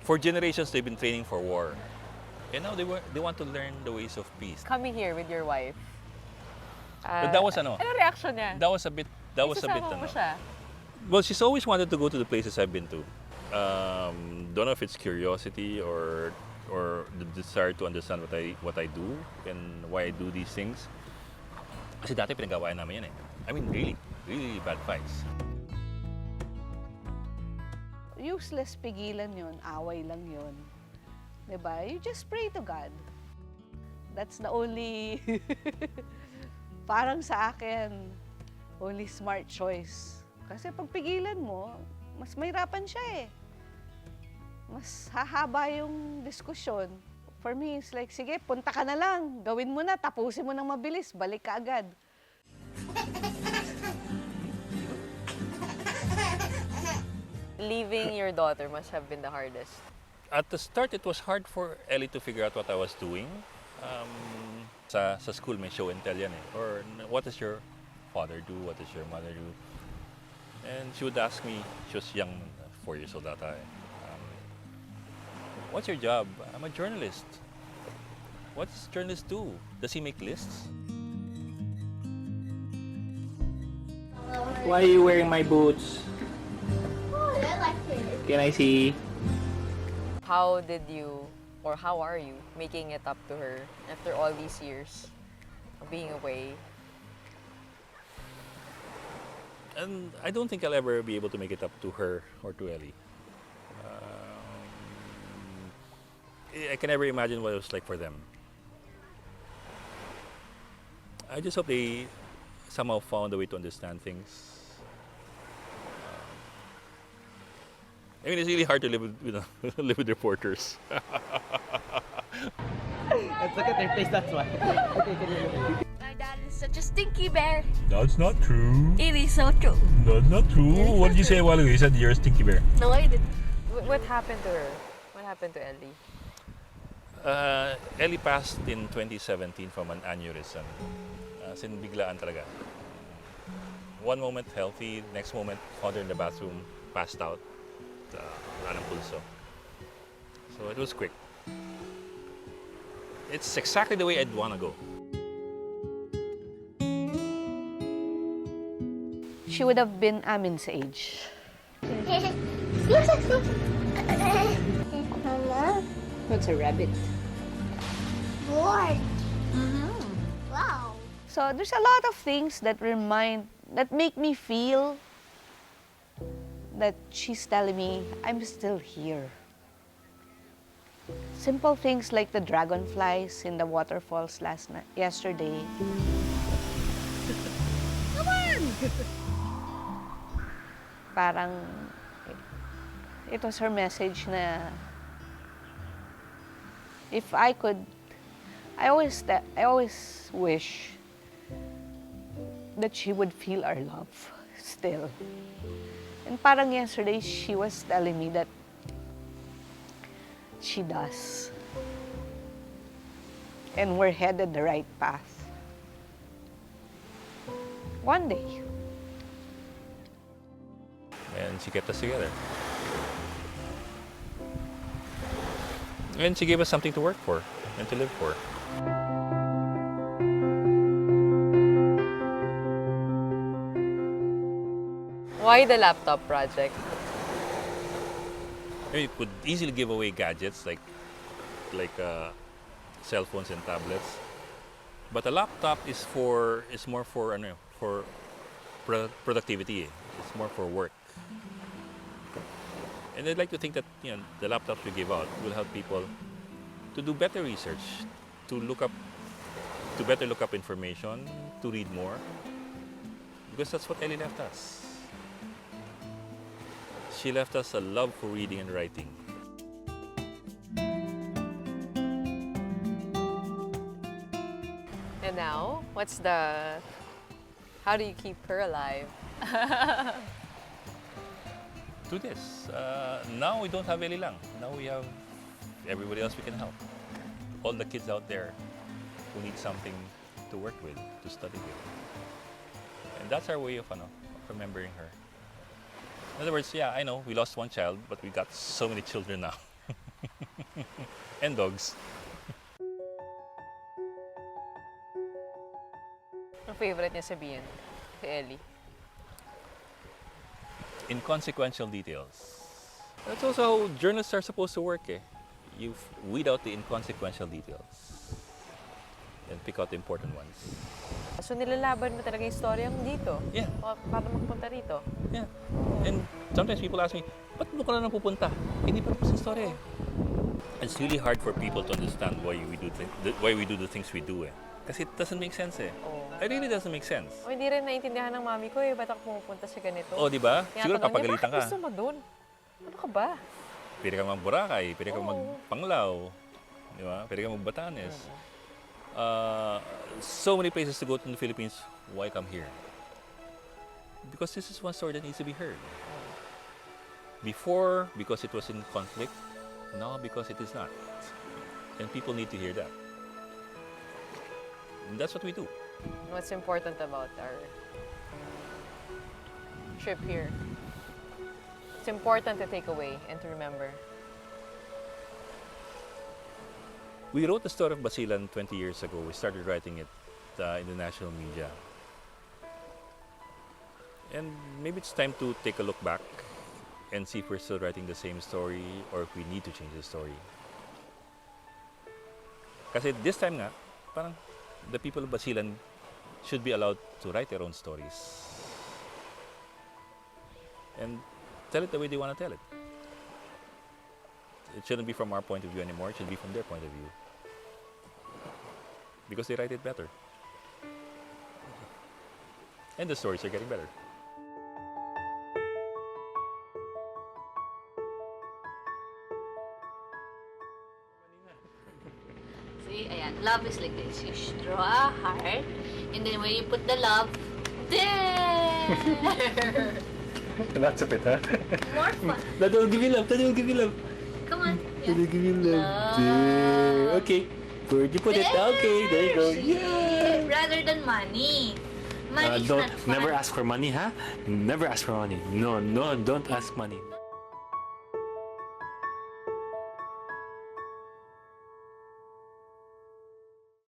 For generations, they've been training for war. And now they want to learn the ways of peace. Coming here with your wife. But that was ano, Ano reaction niya? that was a bit Isasama mo ano. siya. Well, she's always wanted to go to the places I've been to. Don't know if it's curiosity or the desire to understand what I do and why I do these things. Kasi dati pinagawain namin yan eh. I mean, really bad fights. Useless pigilan yun, away lang yun. Diba? You just pray to God. That's the only, parang sa akin, only smart choice. Kasi pag pigilan mo, mas mahirapan siya eh. Mas hahaba yung diskusyon. For me, it's like, sige, punta ka na lang. Gawin mo na, tapusin mo ng mabilis, balik ka agad. Leaving your daughter must have been the hardest. At the start, it was hard for Ellie to figure out what I was doing. Sa school, may show and tell yan eh. Or, what does your father do? What does your mother do? And she would ask me, she was young, 4 years old that time. What's your job? I'm a journalist. What does a journalist do? Does he make lists? Why are you wearing my boots? Oh, I like it. Can I see? How did you, or how are you, making it up to her after all these years of being away? And I don't think I'll ever be able to make it up to her or to Ellie. I can never imagine what it was like for them. I just hope they somehow found a way to understand things. I mean, it's really hard to live with live with reporters. Let's look at their face, that's why. My dad is such a stinky bear. That's not true. It is so true. That's not true. What did you say a while ago? You said you're a stinky bear. No, I didn't. What happened to her? What happened to Ellie? Ellie passed in 2017 from an aneurysm. As in, biglaan talaga. One moment healthy, next moment found her in the bathroom, passed out, wala ng pulso. So it was quick. It's exactly the way I'd want to go. She would have been Amin's age. Mama, What's a rabbit? bored. Wow. So there's a lot of things that make me feel that she's telling me I'm still here. Simple things like the dragonflies in the waterfalls yesterday. Come on! Parang it was her message na if I could, I always wish that she would feel our love still. And parang yesterday, she was telling me that she does. And we're headed the right path. One day. And she kept us together. And she gave us something to work for and to live for. Why the laptop project? I mean, you could easily give away gadgets like cell phones and tablets, but a laptop is more for productivity. It's more for work. And I'd like to think that the laptops we give out will help people to do better research, to better look up information, to read more, because that's what Ellie left us. She left us a love for reading and writing. And now, how do you keep her alive? To this. Now we don't have Ellie lang. Now we have everybody else we can help. All the kids out there who need something to work with, to study with. And that's our way of remembering her. In other words, yeah, I know we lost one child, but we got so many children now. And dogs. Ang favorite niya sabihin si Ellie. Inconsequential details. That's also how journalists are supposed to work, eh. You weed out the inconsequential details and pick out the important ones. So nilalaban mo talaga yung storyang dito? Yeah. Para magpunta rito? Yeah. And sometimes people ask me, ba't mo ka na pupunta? Hindi pa tapos yung story, eh. It's really hard for people to understand why we do the things we do, eh. Kasi it doesn't make sense, eh. Oo. It really doesn't make sense. O hindi rin naintindihan ng mami ko, ba't ako pumupunta sa ganito? Oh, di ba? Siguro Tinatanong niya, papagalitan bakit ka. gusto mo dun? Ano ka ba? Pwede ka mag-Boracay, pwede ka Oo. mag-Panglao, di ba? Pwede ka mag-Batanes. So many places to go to in the Philippines. Why come here? Because this is one story that needs to be heard. Before, because it was in conflict. Now, because it is not. And people need to hear that. And that's what we do. What's important about our trip here? It's important to take away and to remember. We wrote the story of Basilan 20 years ago. We started writing it in the national media. And maybe it's time to take a look back and see if we're still writing the same story or if we need to change the story. Kasi this time nga, parang the people of Basilan should be allowed to write their own stories. And tell it the way they want to tell it. It shouldn't be from our point of view anymore. It should be from their point of view. Because they write it better. And the stories are getting better. See, ayan, love is like this. You draw a heart, and then when you put the love, there! That's a bit, huh? More fun. That will give you love. That will give you love. Come on. That will give you love. Love. There. Okay. Where'd you put it? Okay, there you go. Yeah. Rather than money. Money is Don't not fun. never ask for money, huh? Never ask for money. No, don't ask money.